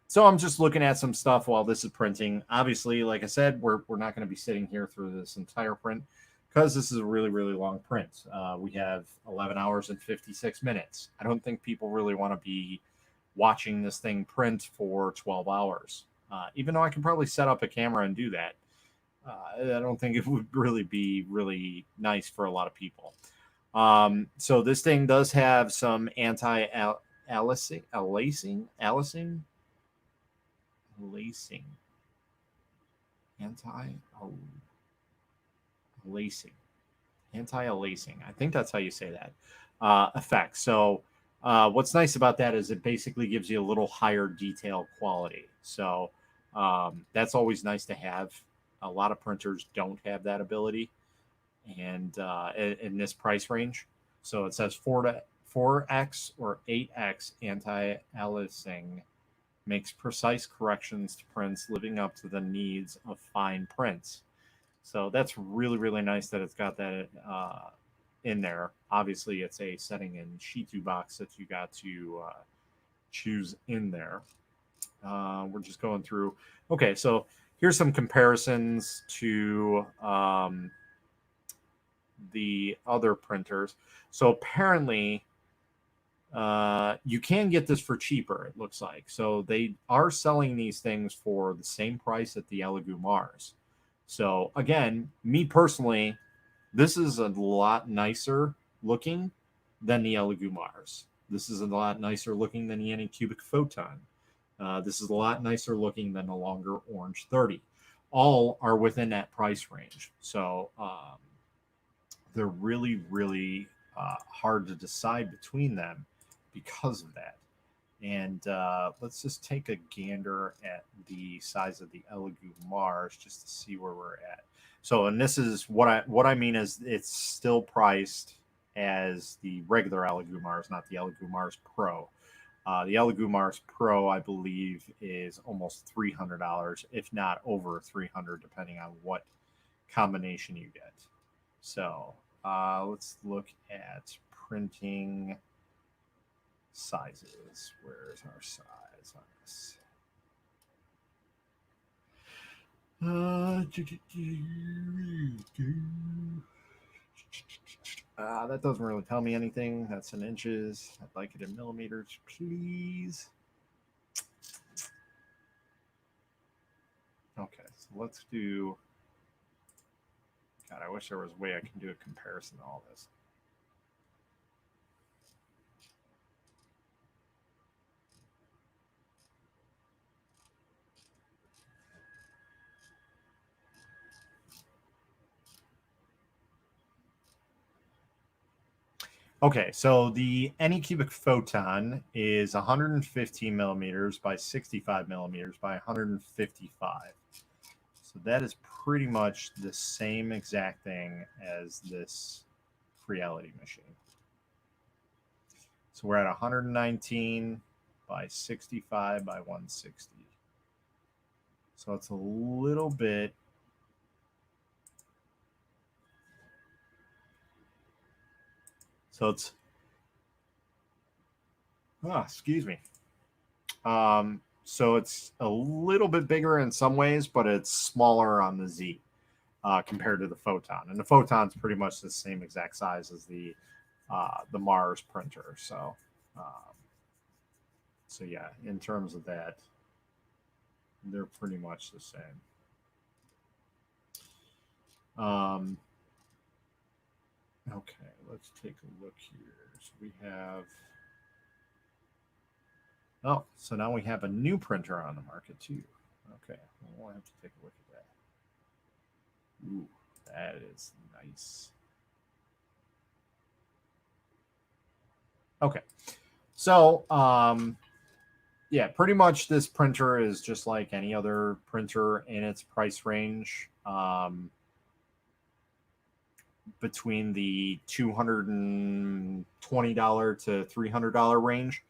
So I'm just looking at some stuff while this is printing. Obviously, like I said, we're not going to be sitting here through this entire print, because this is a really, really long print. We have 11 hours and 56 minutes. I don't think people really want to be watching this thing print for 12 hours. Even though I can probably set up a camera and do that, I don't think it would really be really nice for a lot of people. So this thing does have some anti-aliasing, anti-aliasing. I think that's how you say that effect. So what's nice about that is it basically gives you a little higher detail quality. So that's always nice to have. A lot of printers don't have that ability, and in this price range. So it says 4x or 8x anti-aliasing makes precise corrections to prints, living up to the needs of fine prints. So that's really, really nice that it's got that in there. Obviously, it's a setting in Shitu box that you got to choose in there. We're just going through. Okay, so here's some comparisons to the other printers. So apparently, you can get this for cheaper, it looks like. So they are selling these things for the same price at the Elegoo Mars. So again, me personally, this is a lot nicer looking than the Elegoo Mars. This is a lot nicer looking than the Anycubic Photon. This is a lot nicer looking than the longer Orange 30. All are within that price range. So they're really, really hard to decide between them because of that. And let's just take a gander at the size of the Elegoo Mars just to see where we're at. So, and this is what I mean is it's still priced as the regular Elegoo Mars, not the Elegoo Mars Pro. The Elegoo Mars Pro, I believe, is almost $300, if not over $300, depending on what combination you get. So let's look at printing sizes. Where's our size on this? That doesn't really tell me anything. That's in inches. I'd like it in millimeters, please. Okay, so let's do. God, I wish there was a way I can do a comparison to all this. Okay, so the Anycubic Photon is 115 millimeters by 65 millimeters by 155. So that is pretty much the same exact thing as this Creality machine. So we're at 119 by 65 by 160. So it's a little bit. So it's, excuse me. So it's a little bit bigger in some ways, but it's smaller on the Z compared to the Photon. And the Photon's pretty much the same exact size as the Mars printer. So yeah, in terms of that, they're pretty much the same. Okay, let's take a look here. So we have, oh, so now we have a new printer on the market too. Okay, we'll have to take a look at that. Ooh, that is nice. Okay, so yeah, pretty much this printer is just like any other printer in its price range. Between the $220 to $300 range.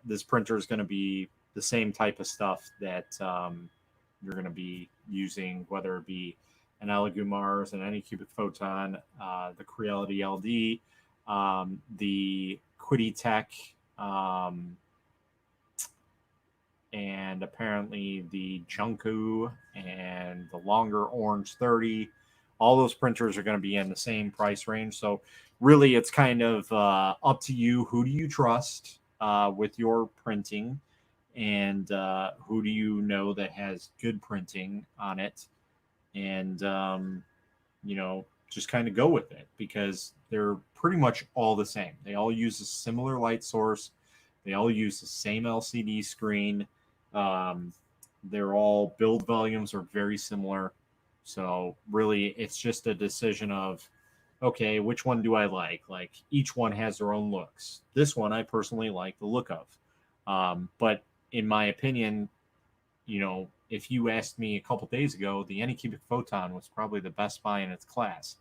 This printer is going to be the same type of stuff that you're going to be using, whether it be an Elegoo Mars, an Anycubic Photon, the Creality LD, the Quiditech, and apparently the Junku and the longer Orange 30. All those printers are going to be in the same price range. So really, it's kind of up to you. Who do you trust with your printing? And who do you know that has good printing on it? And, just kind of go with it, because they're pretty much all the same. They all use a similar light source. They all use the same LCD screen. They're all build volumes are very similar. So really, it's just a decision of, okay, which one do I like? Like, each one has their own looks. This one I personally like the look of. But in my opinion, if you asked me a couple days ago, the Anycubic Photon was probably the best buy in its class.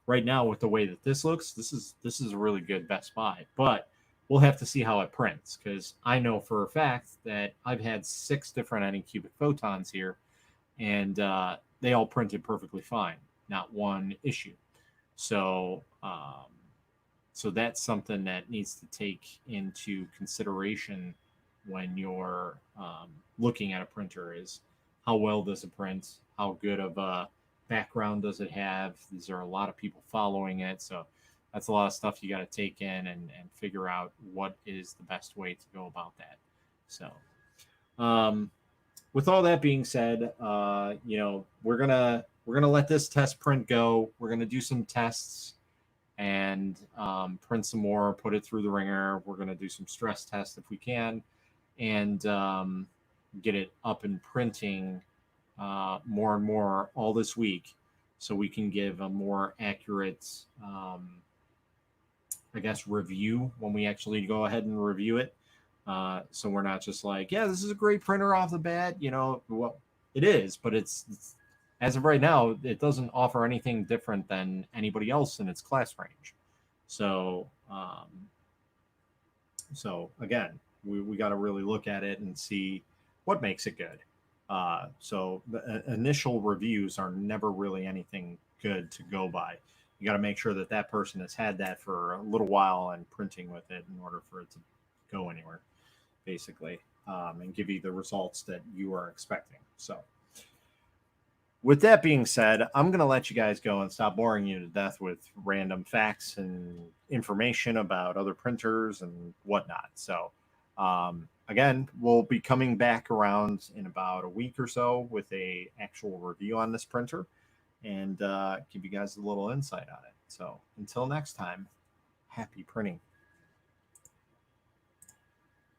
Right now, with the way that this looks, this is a really good best buy. But we'll have to see how it prints, because I know for a fact that I've had 6 different Anycubic Photons here, and they all printed perfectly fine, not one issue. So so that's something that needs to take into consideration when you're looking at a printer, is how well does it print, how good of a background does it have. These are a lot of people following it, so that's a lot of stuff you got to take in and figure out what is the best way to go about that. So with all that being said, we're gonna let this test print go. We're gonna do some tests and print some more, put it through the ringer. We're gonna do some stress tests if we can, and get it up and printing more and more all this week, so we can give a more accurate, review when we actually go ahead and review it. So we're not just like, yeah, this is a great printer off the bat. Well, it is, but it's as of right now, it doesn't offer anything different than anybody else in its class range. So, again, we got to really look at it and see what makes it good. So the initial reviews are never really anything good to go by. You got to make sure that person has had that for a little while and printing with it in order for it to go anywhere, basically, and give you the results that you are expecting. So with that being said, I'm going to let you guys go and stop boring you to death with random facts and information about other printers and whatnot. So again, we'll be coming back around in about a week or so with a actual review on this printer, and give you guys a little insight on it. So until next time, happy printing.